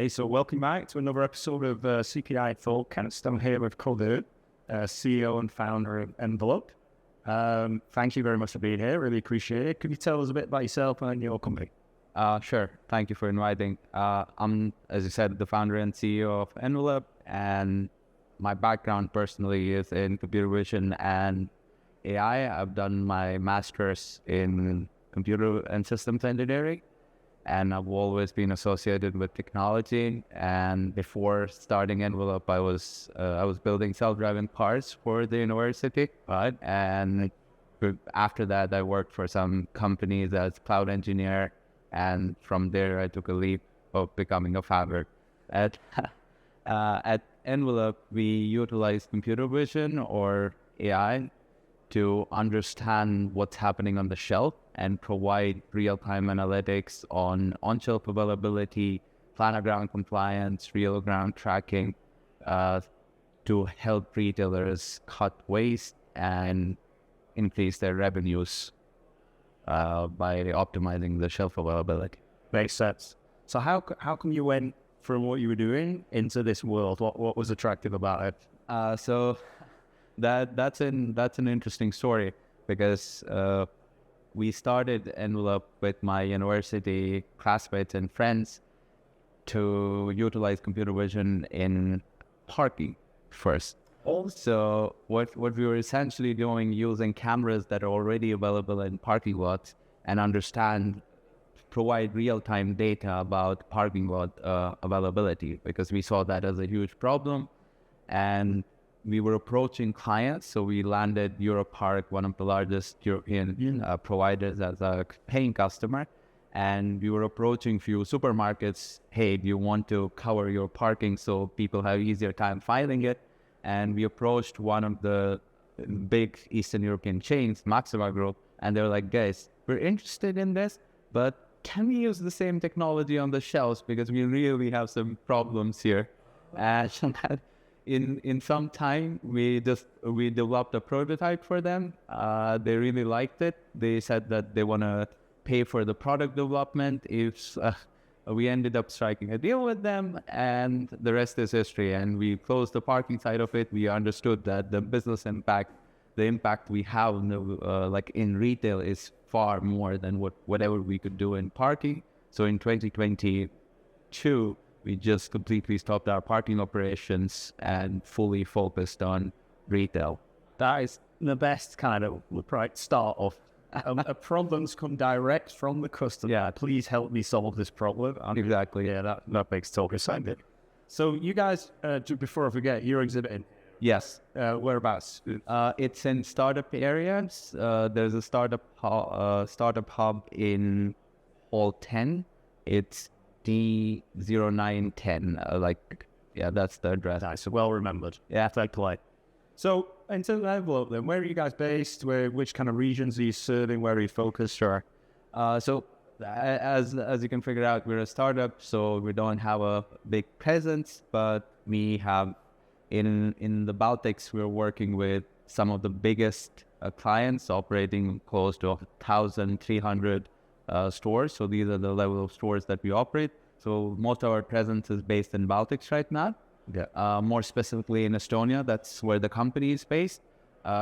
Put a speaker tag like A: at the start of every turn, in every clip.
A: Hey, so welcome back to another episode of CPI Thoughtcast. I'm here with Khuldoon, CEO and founder of Envelope. Thank you very much for being here. Really appreciate it. Could you tell us a bit about yourself and your company?
B: Sure. Thank you for inviting. I'm, as you said, the founder and CEO of Envelope, and my background personally is in computer vision and AI. I've done my master's in computer and systems engineering, and I've always been associated with technology. And before starting Envelope, I was building self-driving cars for the university, right? And after that, I worked for some companies as cloud engineer, and from there, I took a leap of becoming a founder. At Envelope, we utilize computer vision or AI to understand what's happening on the shelf and provide real-time analytics on on-shelf availability, planogram compliance, real-ground tracking to help retailers cut waste and increase their revenues by optimizing the shelf availability.
A: Makes sense. So how come you went from what you were doing into this world? What was attractive about it?
B: So that's an interesting story because we started Envelope with my university classmates and friends to utilize computer vision in parking first. So what we were essentially doing, using cameras that are already available in parking lots and provide real-time data about parking lot availability, because we saw that as a huge problem. And we were approaching clients, so we landed Europark, one of the largest European providers, as a paying customer. And we were approaching few supermarkets. Hey, do you want to cover your parking so people have easier time finding it? And we approached one of the big Eastern European chains, Maxima Group, and they were like, guys, we're interested in this, but can we use the same technology on the shelves? Because we really have some problems here. And in some time, we developed a prototype for them. They really liked it. They said that they want to pay for the product development. If we ended up striking a deal with them, and the rest is history. And we closed the parking side of it. We understood that the business impact, the impact we have like in retail, is far more than whatever we could do in parking. So in 2022, we just completely stopped our parking operations and fully focused on retail.
A: That is the best kind of start off. Problems come direct from the customer. Yeah, please help me solve this problem.
B: Exactly.
A: Yeah, that makes total sense. So you guys, before I forget, you're exhibiting.
B: Yes.
A: Whereabouts?
B: It's in startup areas. There's a startup hub in Hall 10. It's D0910. That's the address.
A: Nice, well remembered.
B: Yeah.
A: Fair play. So, in terms of Envelope, then, where are you guys based? Which kind of regions are you serving? Where are you focused?
B: Sure. So, as you can figure out, we're a startup, so we don't have a big presence, but we have in the Baltics, we're working with some of the biggest clients, operating close to 1,300 stores. So these are the level of stores that we operate. So most of our presence is based in Baltics right now.
A: Yeah.
B: More specifically in Estonia, that's where the company is based.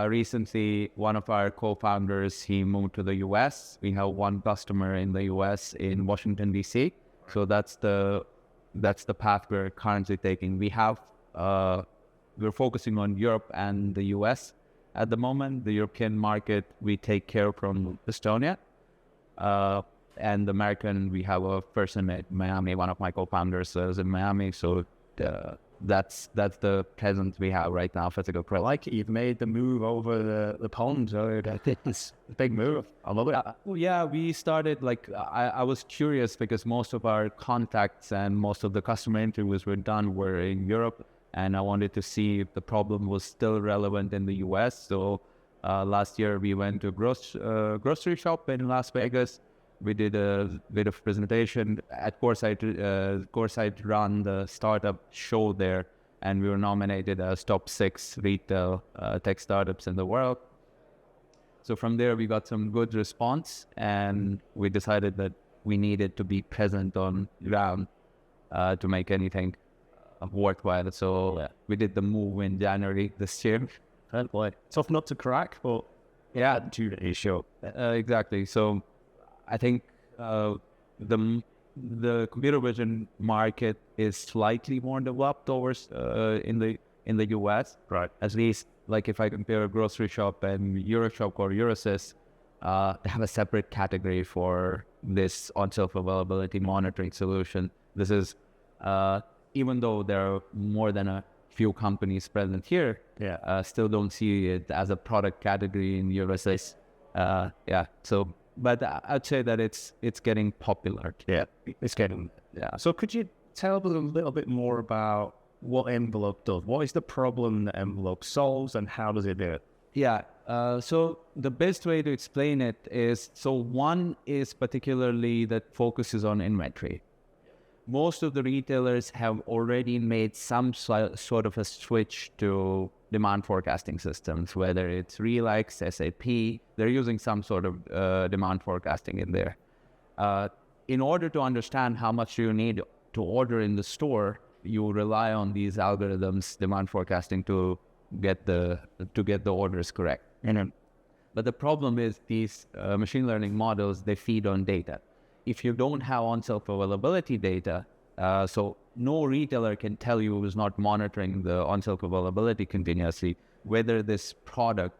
B: Recently, one of our co-founders, he moved to the US. We have one customer in the US in Washington, DC. So that's the path we're currently taking. We're focusing on Europe and the US at the moment. The European market, we take care from Estonia. And the American, we have a person at Miami. One of my co-founders is in Miami. So that's the presence we have right now, physical presence.
A: I like it. You've made the move over the pond. It's a big move. I love it.
B: Yeah, we started, I was curious because most of our contacts and most of the customer interviews were in Europe, and I wanted to see if the problem was still relevant in the US. So last year we went to a grocery shop in Las Vegas. We did a bit of presentation. At Coresight run the startup show there, and we were nominated as top 6 retail tech startups in the world. So from there, we got some good response, and we decided that we needed to be present on ground to make anything worthwhile. So we did the move in January this year.
A: Oh boy, tough nut to crack, but
B: Yeah,
A: opportunity, sure.
B: exactly. So I think the computer vision market is slightly more developed over in the US.
A: Right.
B: At least, like if I compare a grocery shop and Euroshop or Eurosys, they have a separate category for this on-shelf availability monitoring solution. This is, even though there are more than a few companies present here, still don't see it as a product category in Eurosys. So, but I'd say that it's getting popular.
A: Yeah, it's getting.
B: Yeah.
A: So could you tell us a little bit more about what Envelope does? What is the problem that Envelope solves, and how does it do it?
B: Yeah. So the best way to explain it is, so one is particularly that focuses on inventory. Most of the retailers have already made some sort of a switch to demand forecasting systems, whether it's Relix, SAP, they're using some sort of demand forecasting in there. In order to understand how much you need to order in the store, you rely on these algorithms, demand forecasting, to get the orders correct. But the problem is these machine learning models, they feed on data. If you don't have on-shelf availability data, so no retailer can tell you who's not monitoring the on-shelf availability continuously, whether this product,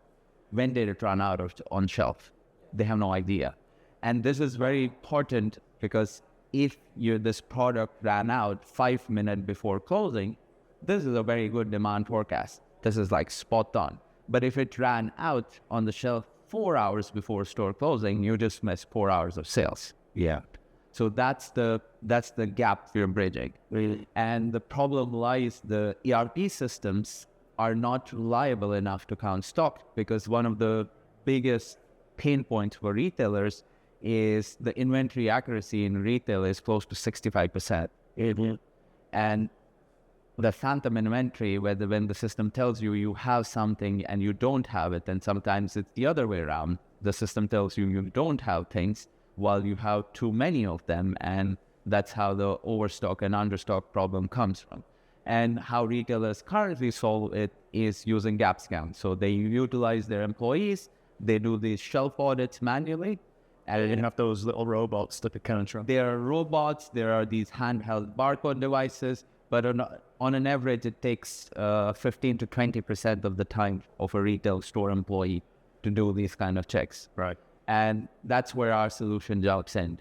B: when did it run out of on shelf? They have no idea. And this is very important because if this product ran out 5 minutes before closing, this is a very good demand forecast. This is like spot on. But if it ran out on the shelf 4 hours before store closing, you just missed 4 hours of sales.
A: Yeah.
B: So that's the gap we're bridging.
A: Really?
B: And the problem lies the ERP systems are not reliable enough to count stock, because one of the biggest pain points for retailers is the inventory accuracy in retail is close to 65%.
A: Mm-hmm.
B: And the phantom inventory, when the system tells you you have something and you don't have it, and sometimes it's the other way around. The system tells you you don't have things while you have too many of them, and that's how the overstock and understock problem comes from. And how retailers currently solve it is using gap scan. So they utilize their employees, they do these shelf audits manually.
A: And you have those little robots that can control.
B: There are robots, there are these handheld barcode devices, but on an average, it takes 15 to 20% of the time of a retail store employee to do these kind of checks.
A: Right.
B: And that's where our solution jumps in.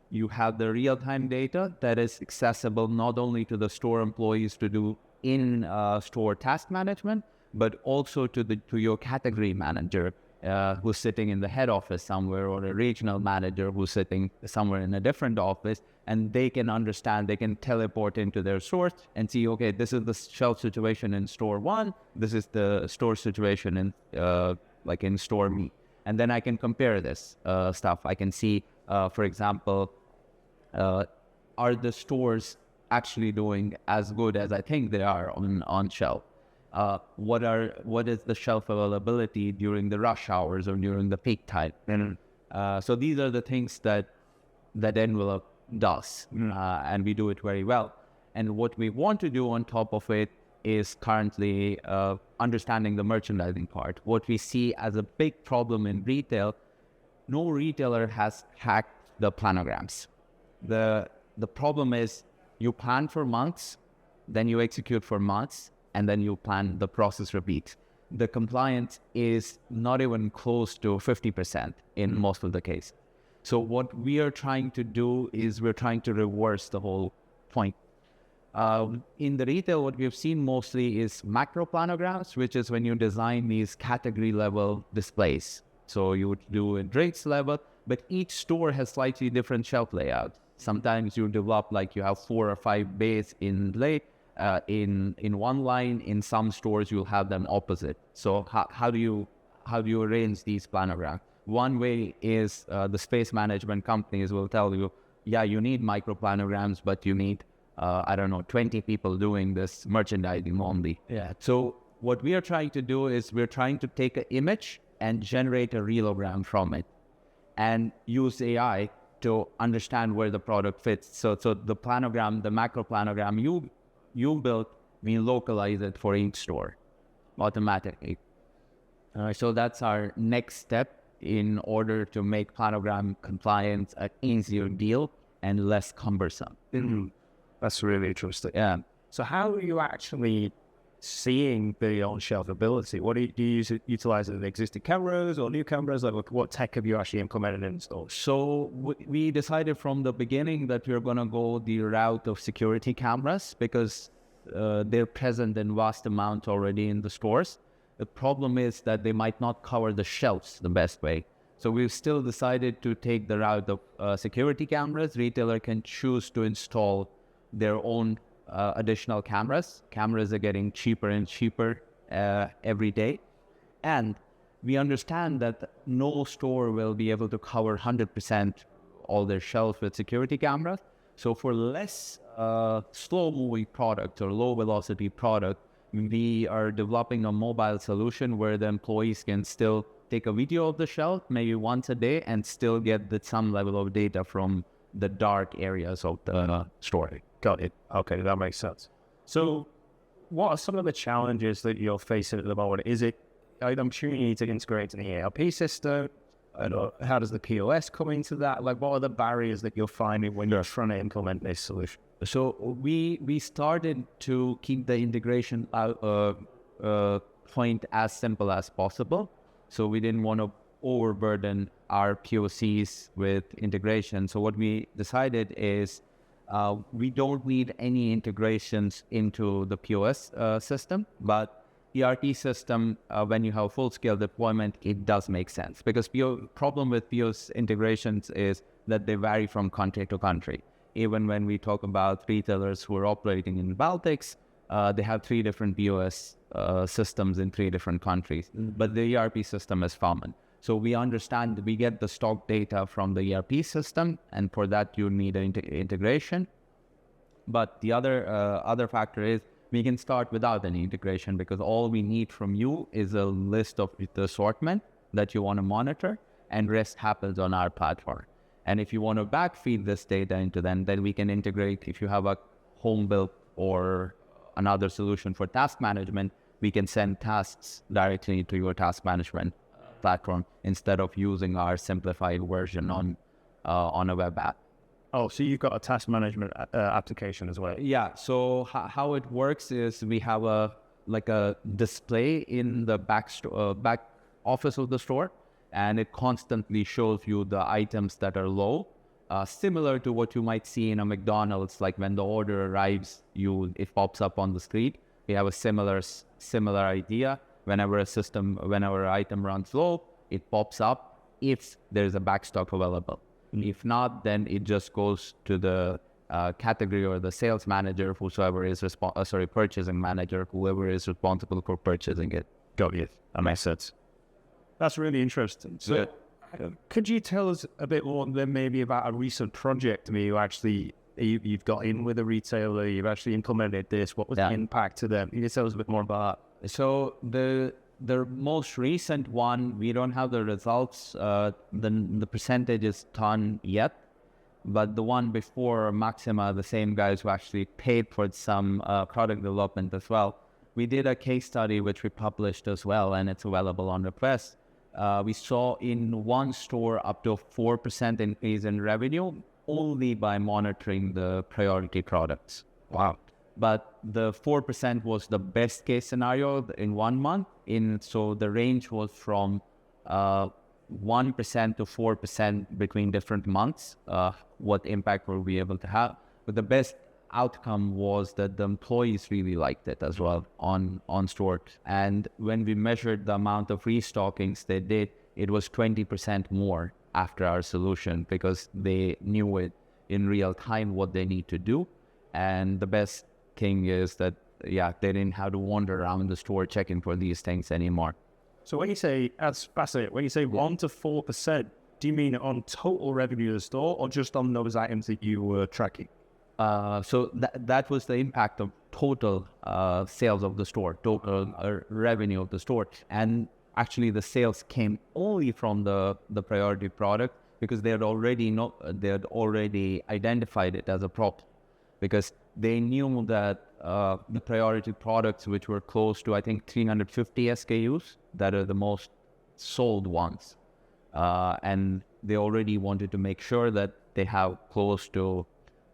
B: You have the real-time data that is accessible not only to the store employees to do in-store task management, but also to your category manager who's sitting in the head office somewhere, or a regional manager who's sitting somewhere in a different office, and they can understand, they can teleport into their source and see, okay, this is the shelf situation in store one, this is the store situation in in store me. And then I can compare this stuff. I can see, for example, are the stores actually doing as good as I think they are on shelf? What is the shelf availability during the rush hours or during the peak time? And so these are the things that Envelope does, and we do it very well. And what we want to do on top of it is currently understanding the merchandising part. What we see as a big problem in retail, no retailer has hacked the planograms. The problem is you plan for months, then you execute for months, and then you plan the process repeat. The compliance is not even close to 50% in most of the cases. So what we are trying to do is we're trying to reverse the whole point. In the retail, what we've seen mostly is macro planograms, which is when you design these category level displays. So you would do a drinks level, but each store has slightly different shelf layout. Sometimes you develop you have 4 or 5 bays in one line. In some stores, you'll have them opposite. So how do you arrange these planograms? One way is the space management companies will tell you, yeah, you need micro planograms, but you need 20 people doing this merchandising only.
A: Yeah.
B: So what we are trying to do is we're trying to take an image and generate a realogram from it, and use AI to understand where the product fits. So the planogram, the macro planogram you built, we localize it for each store automatically. So that's our next step in order to make planogram compliance an easier deal and less cumbersome.
A: Mm-hmm. That's really interesting.
B: Yeah.
A: So how are you actually seeing the on-shelf ability? What do you utilize the existing cameras or new cameras? Like what tech have you actually implemented and installed?
B: So we decided from the beginning that we are going to go the route of security cameras because they're present in vast amounts already in the stores. The problem is that they might not cover the shelves the best way. So we've still decided to take the route of security cameras. Retailer can choose to install their own additional cameras. Cameras are getting cheaper and cheaper every day. And we understand that no store will be able to cover 100% all their shelves with security cameras. So for less slow-moving product or low-velocity product, we are developing a mobile solution where the employees can still take a video of the shelf maybe once a day and still get some level of data from the dark areas of the store.
A: Got it. Okay, that makes sense. So what are some of the challenges that you're facing at the moment? I'm sure you need to integrate in the ERP system. How does the POS come into that? Like, what are the barriers that you're finding when you're trying to implement this solution?
B: So we started to keep the integration point as simple as possible. So we didn't want to overburden our POCs with integration. So what we decided is we don't need any integrations into the POS system, but ERP system, when you have full-scale deployment, it does make sense because problem with POS integrations is that they vary from country to country. Even when we talk about retailers who are operating in Baltics, they have 3 different POS systems in 3 different countries, but the ERP system is common. So we understand we get the stock data from the ERP system, and for that you need an integration. But the other factor is we can start without any integration because all we need from you is a list of the assortment that you want to monitor, and rest happens on our platform. And if you want to backfeed this data into them, then we can integrate. If you have a home built or another solution for task management, we can send tasks directly to your task management platform instead of using our simplified version on a web app.
A: Oh, so you've got a task management application as well?
B: Yeah. So how it works is we have a display in the back office of the store, and it constantly shows you the items that are low, similar to what you might see in a McDonald's. Like when the order arrives, it pops up on the screen. We have a similar idea. Whenever an item runs low, it pops up if there's a backstock available. If not, then it just goes to the category or the sales manager, whoever is purchasing manager, whoever is responsible for purchasing it.
A: Got it. That makes sense. That's really interesting. So could you tell us a bit more then maybe about a recent project you've got in with a retailer, you've actually implemented this, what was the impact to them? Can you tell us a bit more about that?
B: So the most recent one, we don't have the results, the percentage is done yet, but the one before Maxima, the same guys who actually paid for some product development as well, we did a case study which we published as well, and it's available on the press. We saw in one store up to 4% increase in revenue only by monitoring the priority products.
A: Wow.
B: But the 4% was the best case scenario in 1 month. So the range was from 1% to 4% between different months, what impact were we able to have. But the best outcome was that the employees really liked it as well on store. And when we measured the amount of restockings they did, it was 20% more after our solution because they knew it in real time what they need to do. And the best thing is that, they didn't have to wander around the store checking for these things anymore.
A: So when you say, that's fascinating, when you say 1 to 4%, do you mean on total revenue of the store or just on those items that you were tracking?
B: So that was the impact of total sales of the store, total revenue of the store. And actually the sales came only from the priority product. because they had already identified it as a problem, because they knew that the priority products, which were close to, I think, 350 SKUs, that are the most sold ones, and they already wanted to make sure that they have close to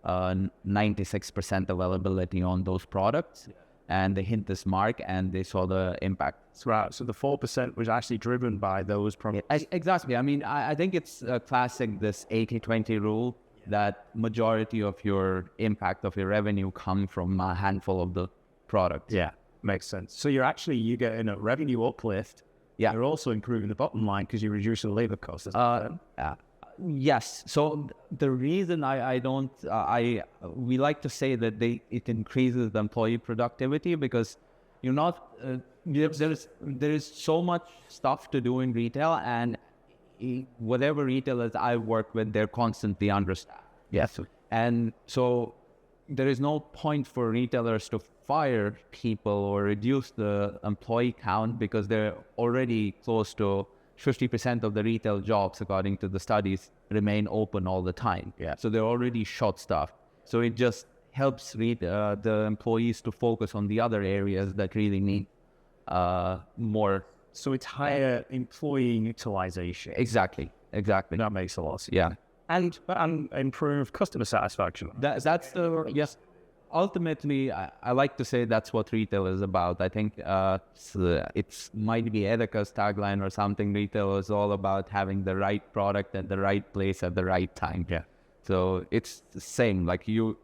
B: 96% availability on those products. And they hit this mark and they saw the impact.
A: Right. So the 4% was actually driven by those products.
B: Exactly. I mean, I think it's a classic, this 80-20 rule, that majority of your impact of your revenue come from a handful of the products.
A: Yeah, makes sense. So you're getting a revenue uplift.
B: Yeah.
A: You're also improving the bottom line because you reduce the labor costs.
B: Yes. So the reason we like to say that it increases the employee productivity, because you're not, there is so much stuff to do in retail, and whatever retailers I work with, they're constantly understaffed.
A: Yes.
B: And so there is no point for retailers to fire people or reduce the employee count, because they're already close to 50% of the retail jobs, according to the studies, remain open all the time.
A: Yeah.
B: So they're already short-staffed. So it just helps the employees to focus on the other areas that really need more.
A: So it's higher employee utilization.
B: Exactly.
A: That makes a lot of sense.
B: Yeah.
A: And improve customer satisfaction.
B: That's the, yes. Ultimately, I like to say that's what retail is about. I think it's might be Edeka's tagline or something. Retail is all about having the right product at the right place at the right time.
A: Yeah.
B: So it's the same. Like the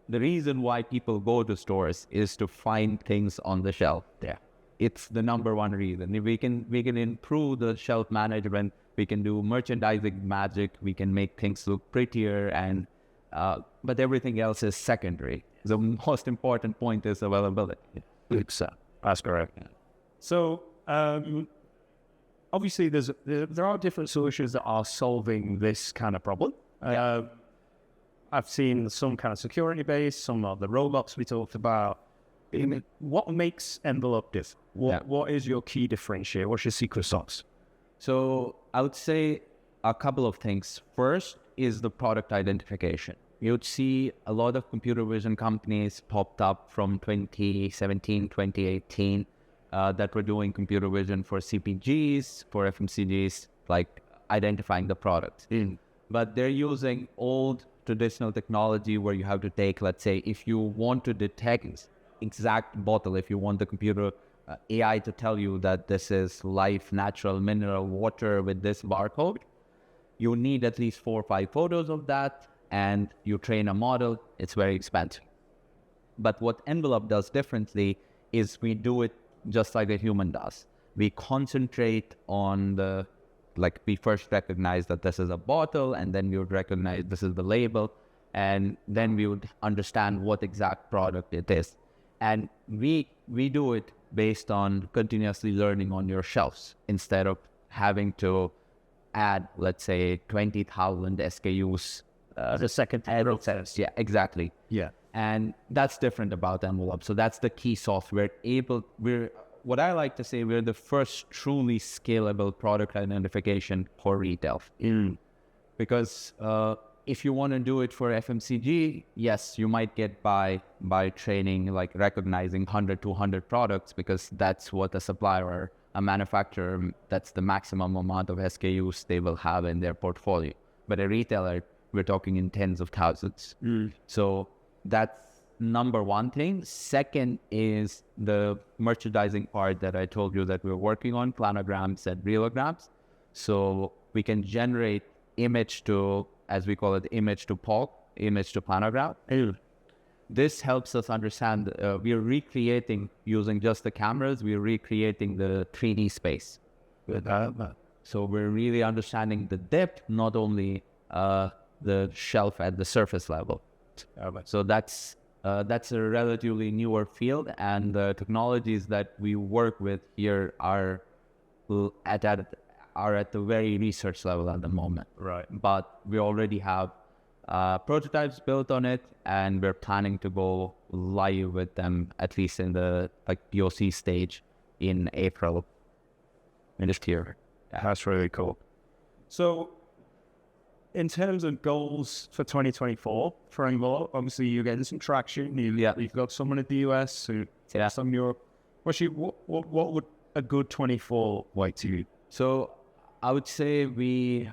B: reason why people go to stores is to find things on the shelf.
A: Yeah.
B: It's the number one reason. If we can improve the shelf management, we can do merchandising magic, we can make things look prettier, and but everything else is secondary. The most important point is availability.
A: That's correct. Yeah. So obviously there are different solutions that are solving this kind of problem. I've seen some kind of security based, some of the robots we talked about. What makes Envelope different? What is your key differentiator? What's your secret sauce?
B: So I would say a couple of things. First is the product identification. You'd see a lot of computer vision companies popped up from 2017, 2018 that were doing computer vision for CPGs, for FMCGs, like identifying the products. But they're using old traditional technology where you have to take, let's say, if you want to detect exact bottle, if you want the computer AI to tell you that this is life, natural, mineral water with this barcode, you need at least 4 or 5 photos of that, and you train a model. It's very expensive. But what Envelope does differently is we do it just like a human does. We concentrate on we first recognize that this is a bottle, and then we would recognize this is the label, and then we would understand what exact product it is. And we do it based on continuously learning on your shelves, instead of having to add, let's say, 20,000 SKUs.
A: The second process.
B: Yeah, exactly.
A: Yeah.
B: And that's different about Envelope. So that's the key sauce. What I like to say, we're the first truly scalable product identification for retail. Because if you want to do it for FMCG, yes, you might get by training, like recognizing 100, 200 products, because that's what a supplier or a manufacturer, that's the maximum amount of SKUs they will have in their portfolio. But a retailer, we're talking in tens of thousands. So that's number one thing. Second is the merchandising part that I told you that we're working on, planograms and reelograms. So we can generate image to, as we call it, image to POC, image to planogram. This helps us understand, we are recreating, using just the cameras, we're recreating the 3D space. So we're really understanding the depth, not only the shelf at the surface level. So that's a relatively newer field, and the technologies that we work with here are at the very research level at the moment.
A: Right.
B: But we already have prototypes built on it, and we're planning to go live with them, at least in the POC stage, in April in this year.
A: That's really cool. So in terms of goals for 2024 for Angola, obviously you're getting some traction. You've got someone in the US who some Europe. What would a good 24 like to you?
B: So I would say we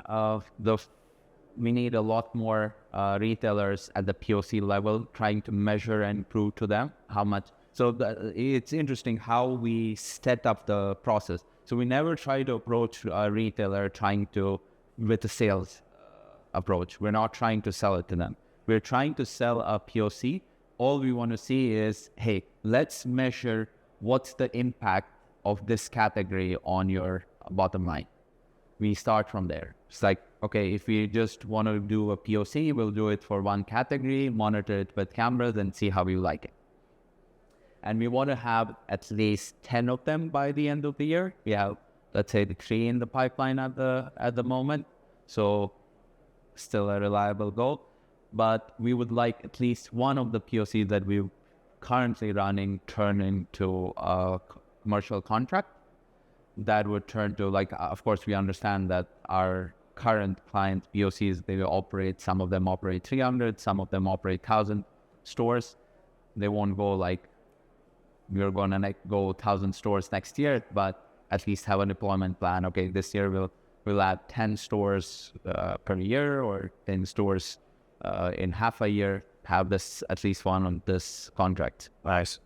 B: need a lot more retailers at the POC level trying to measure and prove to them how much. So it's interesting how we set up the process. So we never try to approach a retailer with a sales approach. We're not trying to sell it to them. We're trying to sell a POC. All we want to see is, hey, let's measure what's the impact of this category on your bottom line. We start from there. It's like, okay, if we just want to do a POC, we'll do it for one category, monitor it with cameras and see how you like it. And we want to have at least 10 of them by the end of the year. We have, let's say, the 3 in the pipeline at the moment. So still a reliable goal. But we would like at least one of the POCs that we're currently running turn into a commercial contract. That would turn to, like, of course, we understand that our current client POCs, some of them operate 300, some of them operate 1,000 stores. They won't go like, we're going to go 1,000 stores next year, but at least have a deployment plan. Okay, this year we'll add 10 stores per year or 10 stores in half a year, have this at least one on this contract.
A: Nice.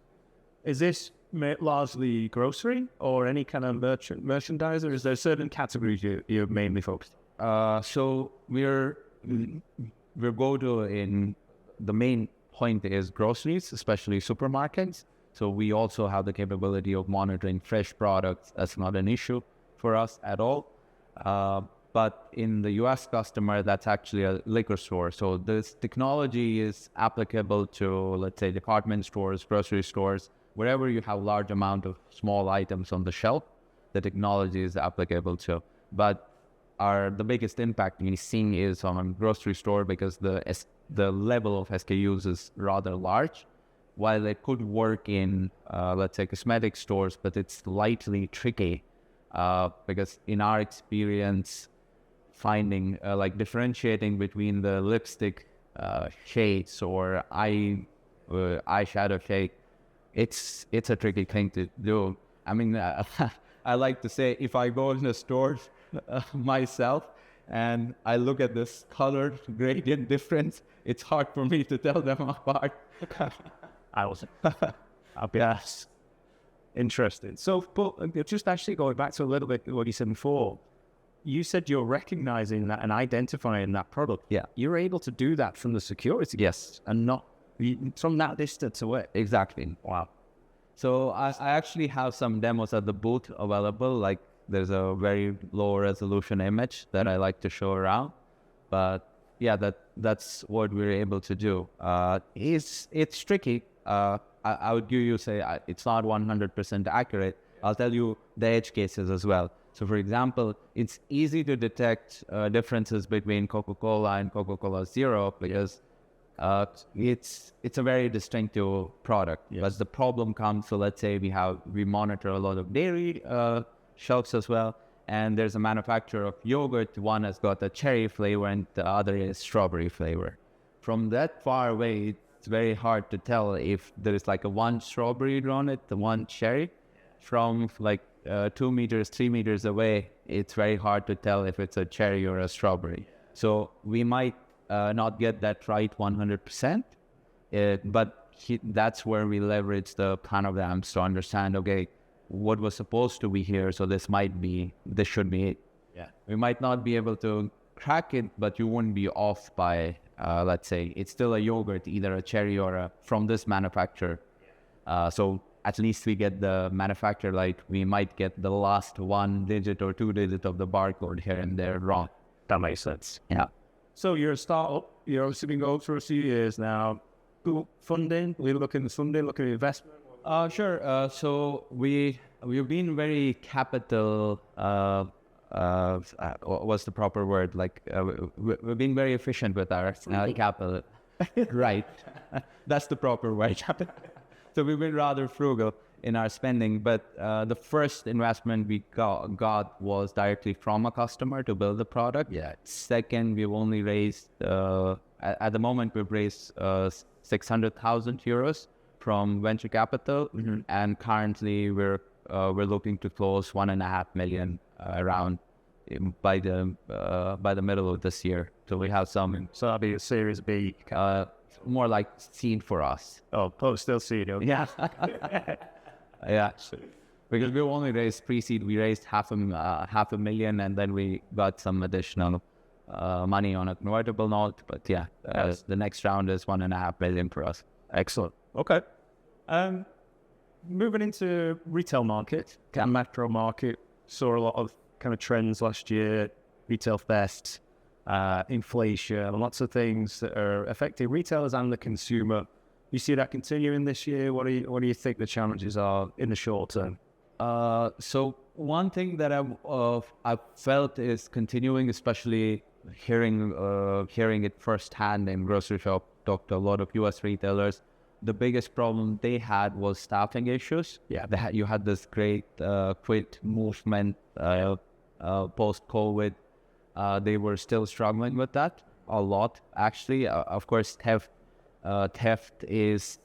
A: Is this largely grocery or any kind of merchandiser? Is there certain categories you're mainly focused on?
B: So we're go to in the main point is groceries, especially supermarkets. So we also have the capability of monitoring fresh products. That's not an issue for us at all. But in the US customer, that's actually a liquor store. So this technology is applicable to, let's say, department stores, grocery stores, wherever you have large amount of small items on the shelf, the technology is applicable to. But the biggest impact we're seeing is on a grocery store because the level of SKUs is rather large. While it could work in, let's say, cosmetic stores, but it's slightly tricky because in our experience, finding, differentiating between the lipstick shades or eyeshadow shade, it's a tricky thing to do. I mean, I like to say, if I go in the store myself and I look at this color gradient difference, it's hard for me to tell them apart.
A: I'll be asked. Interesting. So, but just actually going back to a little bit what you said before, you said you're recognizing that and identifying that product.
B: Yeah.
A: You're able to do that from the security.
B: Yes.
A: And not from that distance away.
B: Exactly.
A: Wow.
B: So I actually have some demos at the booth available. Like there's a very low resolution image that I like to show around. But yeah, that's what we're able to do. It's tricky. I would give you, it's not 100% accurate. I'll tell you the edge cases as well. So for example, it's easy to detect differences between Coca-Cola and Coca-Cola Zero because it's a very distinctive product. Yes. But the problem comes, so let's say we monitor a lot of dairy shelves as well, and there's a manufacturer of yogurt. One has got a cherry flavor and the other is strawberry flavor. From that far away, it's very hard to tell if there is like a one strawberry on it, the one cherry. From like 2 meters, 3 meters away, it's very hard to tell if it's a cherry or a strawberry. So we might not get that right 100%, but that's where we leverage the planograms to understand, okay, what was supposed to be here, so this should be it.
A: Yeah.
B: We might not be able to crack it, but you wouldn't be off by, let's say, it's still a yogurt, either a cherry or from this manufacturer. So at least we get the manufacturer, like we might get the last 1 digit or 2 digit of the barcode here and there wrong.
A: That makes sense.
B: Yeah.
A: So you're a startup. You're obviously been going for a few years now. Funding? We're looking at funding, looking at investment.
B: Sure. So we've been very capital. What's the proper word? Like we've been very efficient with our capital. Right. That's the proper word. So we've been rather frugal in our spending. But the first investment we got was directly from a customer to build the product.
A: Yeah.
B: Second, we've only raised, at the moment, we've raised 600,000 euros from venture capital. And currently we're looking to close 1.5 million around by the middle of this year. So we have some.
A: So that'll be a Series B.
B: More like seed for us.
A: Oh, still seed. Okay.
B: Yeah. Yeah. Because we only raised pre-seed. We raised half a million, and then we got some additional money on a convertible note. But yeah, the next round is 1.5 million for us.
A: Excellent. Okay. Moving into retail market, kind of macro market, saw a lot of kind of trends last year, retail theft, inflation, lots of things that are affecting retailers and the consumer. You see that continuing this year? What do you think the challenges are in the short term?
B: So one thing that I've felt is continuing, especially hearing it firsthand in grocery shop, talked to a lot of US retailers. The biggest problem they had was staffing issues.
A: Yeah.
B: You had this great quit movement post-COVID. They were still struggling with that a lot, actually. Of course, theft is,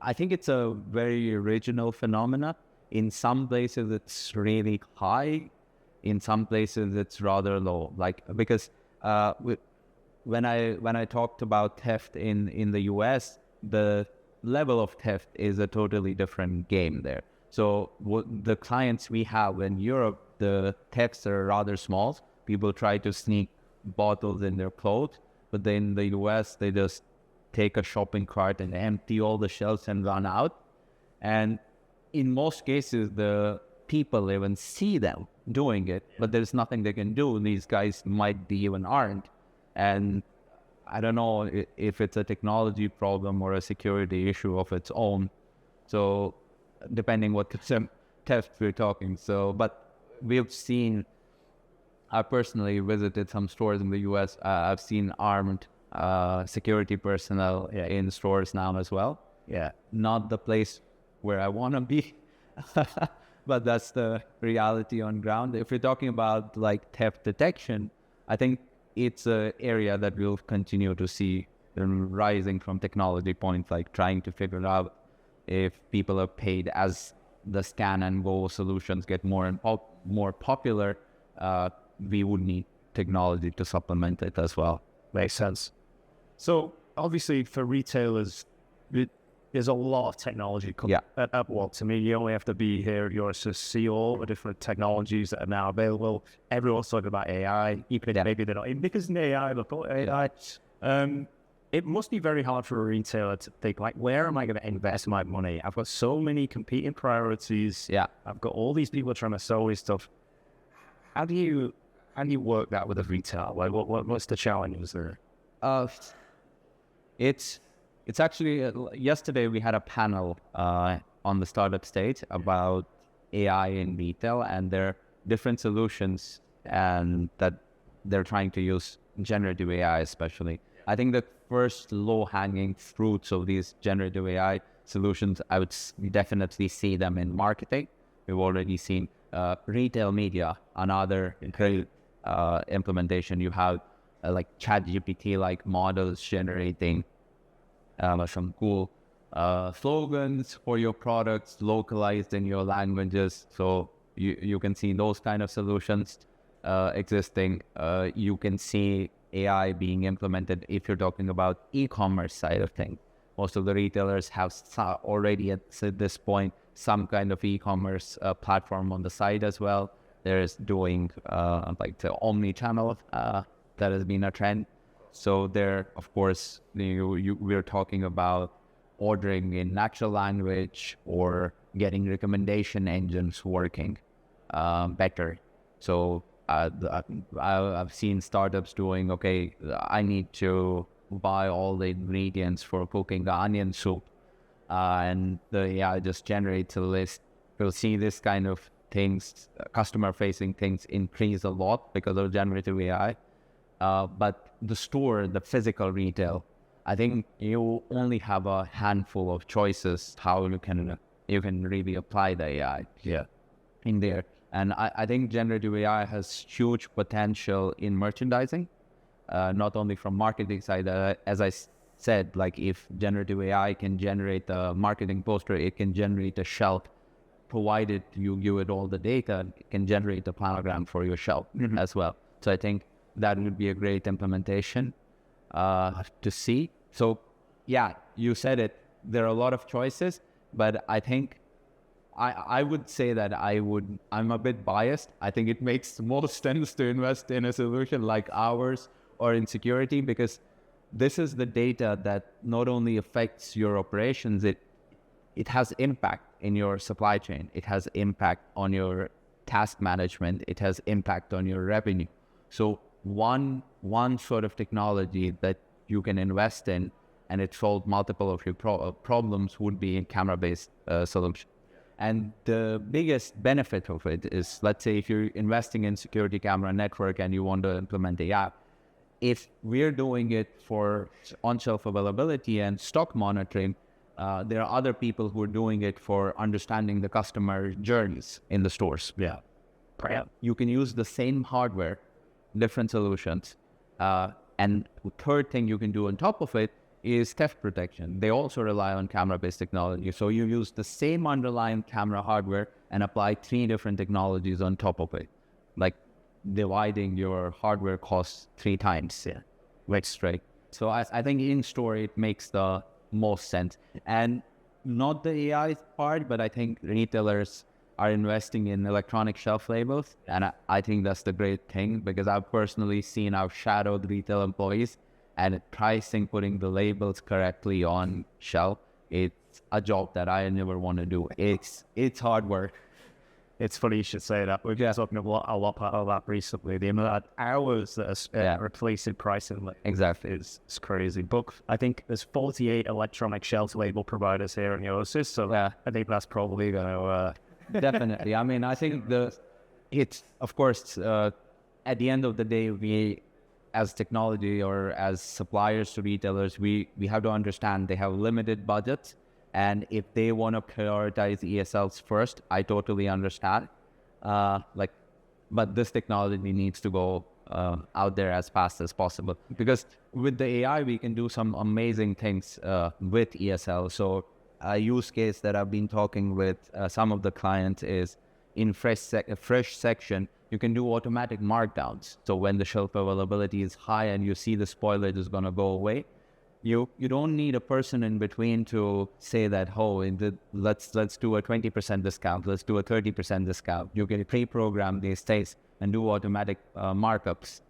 B: I think it's a very regional phenomena. In some places, it's really high. In some places, it's rather low. Like, because when I talked about theft in the US, the level of theft is a totally different game there. So the clients we have in Europe, the thefts are rather small. People try to sneak bottles in their clothes, but then in the US, they just take a shopping cart and empty all the shelves and run out. And in most cases, the people even see them doing it, but there's nothing they can do. These guys might be even armed. And I don't know if it's a technology problem or a security issue of its own. So depending what theft we're talking. So, but we've seen, I personally visited some stores in the US. I've seen armed security personnel in stores now as well.
A: Yeah.
B: Not the place where I want to be, but that's the reality on ground. If we're talking about like theft detection, I think it's an area that we'll continue to see rising from technology point, like trying to figure out if people are paid as the scan and go solutions get more and more popular. We would need technology to supplement it as well.
A: Makes sense. So obviously for retailers, there's a lot of technology at once. I mean, you only have to be here at yours to see all the different technologies that are now available. Everyone's talking about AI, even if maybe they're not in, because in AI, look at AI. It must be very hard for a retailer to think, like, where am I going to invest my money? I've got so many competing priorities.
B: Yeah.
A: I've got all these people trying to sell this stuff. How do you work that with a retailer? Like, what's the challenges there?
B: It's actually, yesterday we had a panel on the startup stage about AI in retail and their different solutions and that they're trying to use generative AI especially. I think the first low-hanging fruits of these generative AI solutions, I would definitely see them in marketing. We've already seen retail media, another great implementation. You have like ChatGPT-like models generating some cool slogans for your products localized in your languages. So you can see those kind of solutions existing. You can see AI being implemented if you're talking about e-commerce side of things. Most of the retailers have already at this point some kind of e-commerce platform on the side as well. There's doing like the omni-channel that has been a trend. So there, of course, we're talking about ordering in natural language or getting recommendation engines working better. So I've seen startups doing, okay, I need to buy all the ingredients for cooking the onion soup. And the AI just generates a list. We'll see this kind of things, customer-facing things increase a lot because of generative AI. But the store, the physical retail, I think you only have a handful of choices how you can you can really apply the AI in there. And I think generative AI has huge potential in merchandising, not only from marketing side. As I said, like if generative AI can generate a marketing poster, it can generate a shelf, provided you give it all the data, it can generate a planogram for your shelf as well. So I think that would be a great implementation to see. So yeah, you said it, there are a lot of choices, but I think I would say that I'm a bit biased. I think it makes most sense to invest in a solution like ours or in security, because this is the data that not only affects your operations, it has impact in your supply chain. It has impact on your task management. It has impact on your revenue. So one sort of technology that you can invest in and it solves multiple of your problems would be a camera-based solution. And the biggest benefit of it is, let's say if you're investing in security camera network and you want to implement AI, if we're doing it for on-shelf availability and stock monitoring, there are other people who are doing it for understanding the customer journeys in the stores.
A: Yeah.
B: You can use the same hardware, different solutions. And the third thing you can do on top of it is theft protection. They also rely on camera-based technology. So you use the same underlying camera hardware and apply 3 different technologies on top of it, like dividing your hardware costs 3 times. Yeah, like straight. So I think in store it makes the most sense. And not the AI part, but I think retailers are investing in electronic shelf labels. And I think that's the great thing, because I've personally seen, I've shadowed retail employees, and pricing, putting the labels correctly on shelf, it's a job that I never want to do. It's hard work.
A: It's funny you should say that. We've been talking a lot about that recently. The amount of hours that are replacing pricing
B: exactly
A: is crazy. But I think there's 48 electronic shelf label providers here in Yosis, so I think that's probably going to...
B: Definitely. I mean, I think it's, of course, at the end of the day, we, as technology or as suppliers to retailers, we have to understand they have limited budgets. And if they want to prioritize ESLs first, I totally understand. But this technology needs to go out there as fast as possible, because with the AI, we can do some amazing things with ESL. So a use case that I've been talking with some of the clients is in fresh section, you can do automatic markdowns. So when the shelf availability is high and you see the spoilage is going to go away, you don't need a person in between to say that, let's do a 20% discount, let's do a 30% discount. You can pre-program these things and do automatic markups.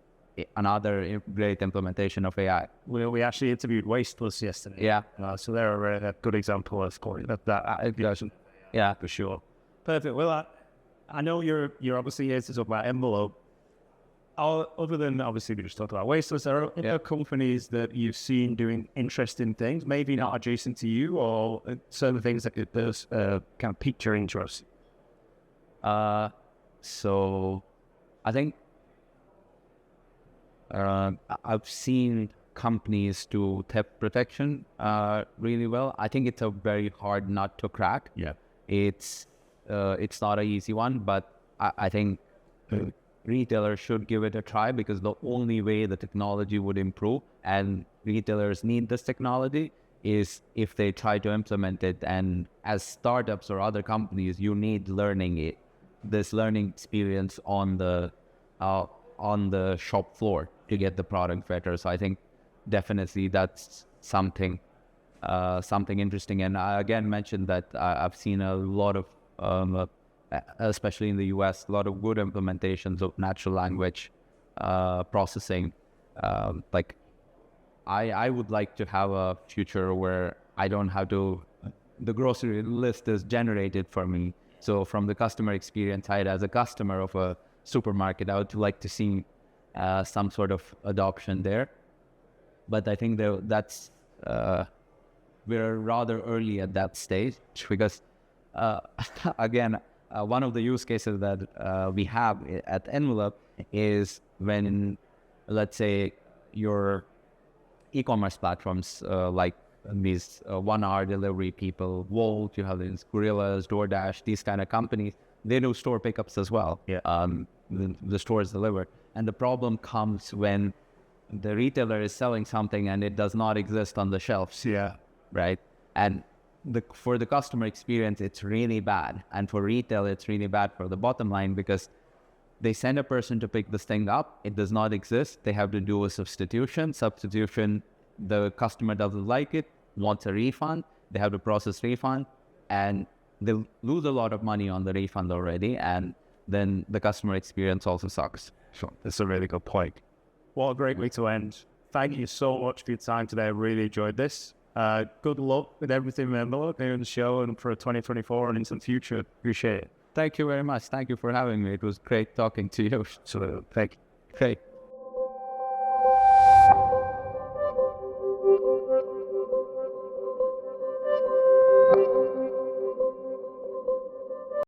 B: Another great implementation of AI.
A: We actually interviewed Wasteless yesterday.
B: Yeah.
A: So they're a good example of that.
B: Yeah,
A: for sure. Perfect. Well, I know you're obviously here to talk about Envelope. Other than obviously we just talked about Wasteless, there are other companies that you've seen doing interesting things, maybe not adjacent to you, or certain things that kind of piqued your interest.
B: So I think I've seen companies do theft protection really well. I think it's a very hard nut to crack.
A: Yeah,
B: it's not an easy one, but I think retailers should give it a try, because the only way the technology would improve, and retailers need this technology, is if they try to implement it. And as startups or other companies, you need this learning experience on the shop floor to get the product better. So I think definitely that's something interesting. And I again mentioned that I've seen a lot of, especially in the US, a lot of good implementations of natural language processing. Like I would like to have a future where I don't have to, the grocery list is generated for me. So from the customer experience side, as a customer of a supermarket, I would like to see some sort of adoption there. But I think that's we're rather early at that stage, because again, one of the use cases that we have at Envelope is when, let's say, your e-commerce platforms like these 1 hour delivery people, Wolt, you have these Gorillas, DoorDash, these kind of companies. They do store pickups as well.
A: Yeah.
B: The stores deliver. And the problem comes when the retailer is selling something and it does not exist on the shelves.
A: Yeah.
B: Right? And for the customer experience, it's really bad. And for retail, it's really bad for the bottom line, because they send a person to pick this thing up. It does not exist. They have to do a substitution. The customer doesn't like it, wants a refund. They have to process refund, and they'll lose a lot of money on the refund already. And then the customer experience also sucks.
A: Sure. That's a really good point. What a great way to end. Thank you so much for your time today. I really enjoyed this. Good luck with everything in Envelope here in the show and for 2024 and into the future. Appreciate it.
B: Thank you very much. Thank you for having me. It was great talking to you.
A: So, thank you.
B: Great.